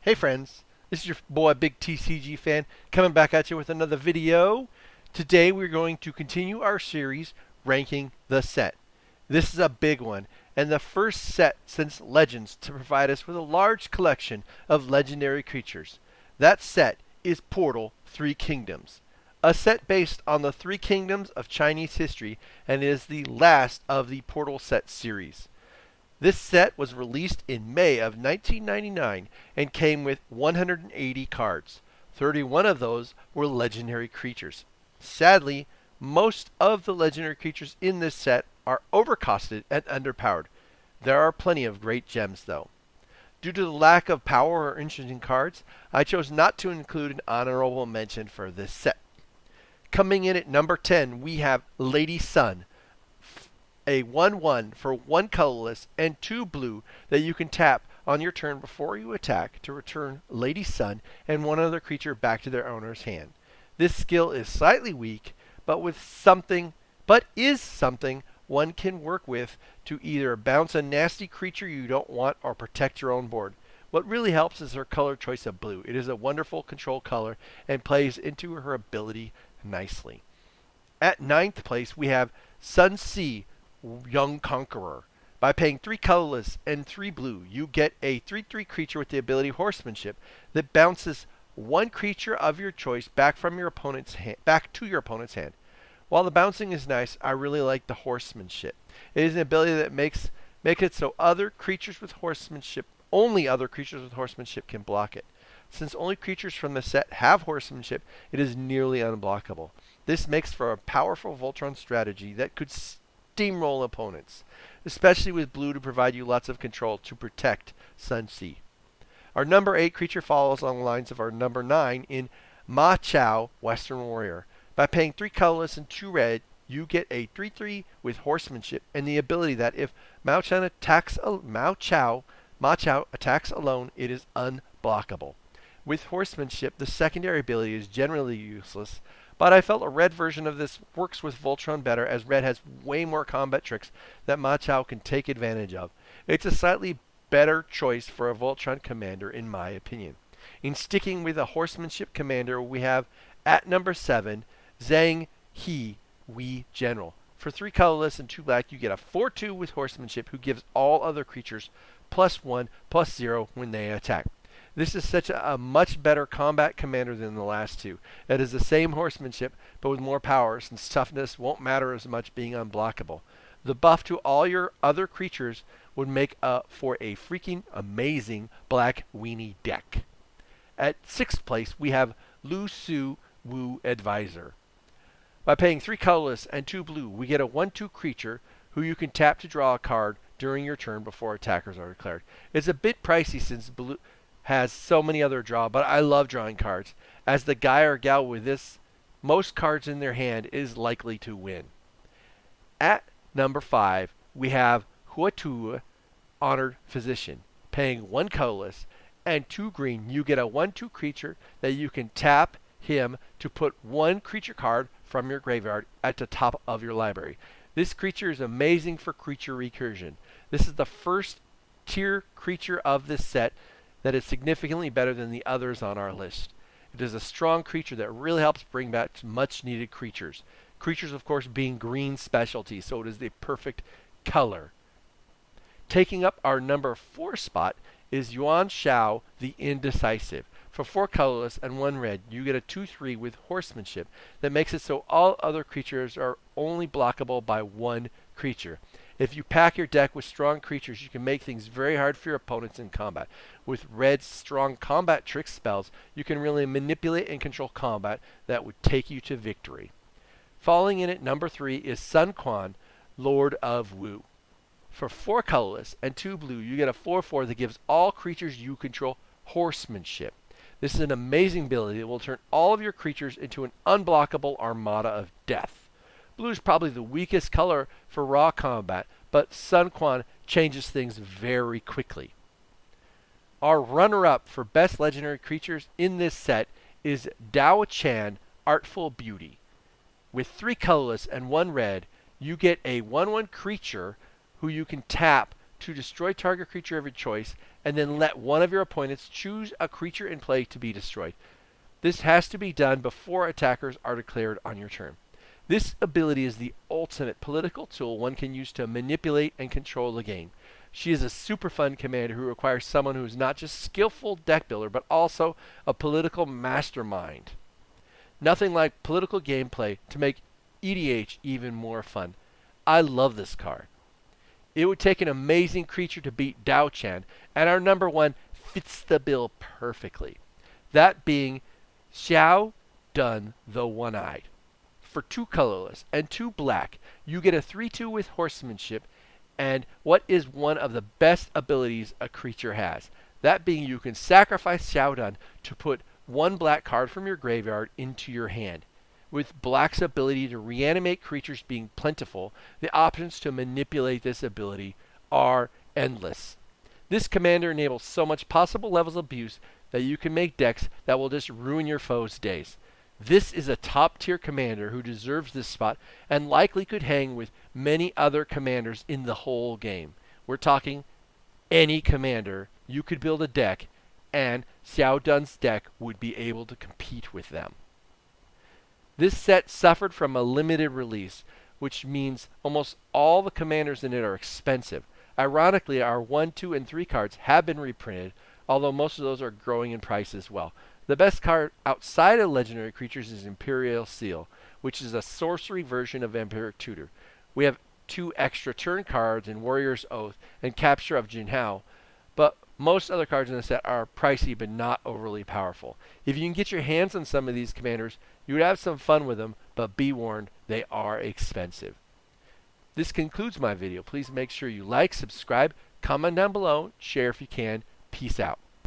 Hey friends, this is your boy BigTCGFan coming back at you with another video. Today we're going to continue our series ranking the set. This is a big one and the first set since Legends to provide us with a large collection of legendary creatures. That set is Portal 3 Kingdoms, a set based on the 3 kingdoms of Chinese history and is the last of the Portal set series. This set was released in May of 1999 and came with 180 cards. 31 of those were legendary creatures. Sadly, most of the legendary creatures in this set are overcosted and underpowered. There are plenty of great gems though. Due to the lack of power or interesting cards, I chose not to include an honorable mention for this set. Coming in at number 10, we have Lady Sun, a 1/1 for 1 colorless and 2 blue that you can tap on your turn before you attack to return Lady Sun and one other creature back to their owner's hand. This skill is slightly weak, but is something one can work with to either bounce a nasty creature you don't want or protect your own board. What really helps is her color choice of blue. It is a wonderful control color and plays into her ability nicely. At 9th place, we have Sun Ce, Young Conqueror. By paying 3 colorless and 3 blue, you get a 3/3 creature with the ability Horsemanship that bounces one creature of your choice back to your opponent's hand. While the bouncing is nice, I really like the Horsemanship. It is an ability that makes it so only other creatures with Horsemanship can block it. Since only creatures from the set have Horsemanship, it is nearly unblockable. This makes for a powerful Voltron strategy that could steamroll opponents, especially with blue to provide you lots of control to protect Sun Ce. Our number 8 creature follows along the lines of our number 9 in Mao China, Western Warrior. By paying 3 colorless and 2 red, you get a 3/3 with Horsemanship and the ability that if Mao China attacks alone, it is unblockable. With Horsemanship, the secondary ability is generally useless, but I felt a red version of this works with Voltron better, as red has way more combat tricks that Mao China can take advantage of. It's a slightly better choice for a Voltron commander in my opinion. In sticking with a Horsemanship commander, we have at number 7, Zhonghe, Wee General. For 3 colorless and 2 black, you get a 4/2 with Horsemanship who gives all other creatures +1/+0 when they attack. This is such a much better combat commander than the last two. It is the same Horsemanship, but with more power, since toughness won't matter as much being unblockable. The buff to all your other creatures would make for a freaking amazing black weenie deck. At 6th place, we have Lu Su Wu Advisor. By paying 3 colorless and 2 blue, we get a 1/2 creature who you can tap to draw a card during your turn before attackers are declared. It's a bit pricey since blue has so many other draw, but I love drawing cards. As the guy or gal with this most cards in their hand is likely to win. At number 5, we have Huatu, Honored Physician. Paying 1 colorless and 2 green, you get a 1/2 creature that you can tap him to put 1 creature card from your graveyard at the top of your library. This creature is amazing for creature recursion. This is the first tier creature of this set that is significantly better than the others on our list. It is a strong creature that really helps bring back much needed creatures. Creatures, of course, being green specialty, so it is the perfect color. Taking up our number 4 spot is Juan Xiao, the Indecisive. For 4 colorless and 1 red, you get a 2/3 with Horsemanship that makes it so all other creatures are only blockable by 1 creature. If you pack your deck with strong creatures, you can make things very hard for your opponents in combat. With Red's strong combat trick spells, you can really manipulate and control combat that would take you to victory. Falling in at number 3 is Sun Quan, Lord of Wu. For 4 colorless and 2 blue, you get a 4/4 that gives all creatures you control Horsemanship. This is an amazing ability that will turn all of your creatures into an unblockable armada of death. Blue is probably the weakest color for raw combat, but Sun Quan changes things very quickly. Our runner-up for best legendary creatures in this set is Dao Chan, Artful Beauty. With 3 colorless and 1 red, you get a 1/1 creature who you can tap to destroy target creature of your choice, and then let one of your opponents choose a creature in play to be destroyed. This has to be done before attackers are declared on your turn. This ability is the ultimate political tool one can use to manipulate and control the game. She is a super fun commander who requires someone who is not just skillful deck builder, but also a political mastermind. Nothing like political gameplay to make EDH even more fun. I love this card. It would take an amazing creature to beat Dao Chan, and our number one fits the bill perfectly. That being Xiao Dun the One-Eyed. For 2 colorless and 2 black, you get a 3/2 with horsemanship, and what is one of the best abilities a creature has. That being you can sacrifice Xiao Dun to put 1 black card from your graveyard into your hand. With black's ability to reanimate creatures being plentiful, the options to manipulate this ability are endless. This commander enables so much possible levels of abuse that you can make decks that will just ruin your foes' days. This is a top tier commander who deserves this spot and likely could hang with many other commanders in the whole game. We're talking any commander. You could build a deck and Xiao Dun's deck would be able to compete with them. This set suffered from a limited release, which means almost all the commanders in it are expensive. Ironically, our 1, 2, and 3 cards have been reprinted, although most of those are growing in price as well. The best card outside of legendary creatures is Imperial Seal, which is a sorcery version of Vampiric Tutor. We have 2 extra turn cards in Warrior's Oath and Capture of Jinhao, but most other cards in the set are pricey but not overly powerful. If you can get your hands on some of these commanders, you would have some fun with them, but be warned, they are expensive. This concludes my video. Please make sure you like, subscribe, comment down below, share if you can. Peace out.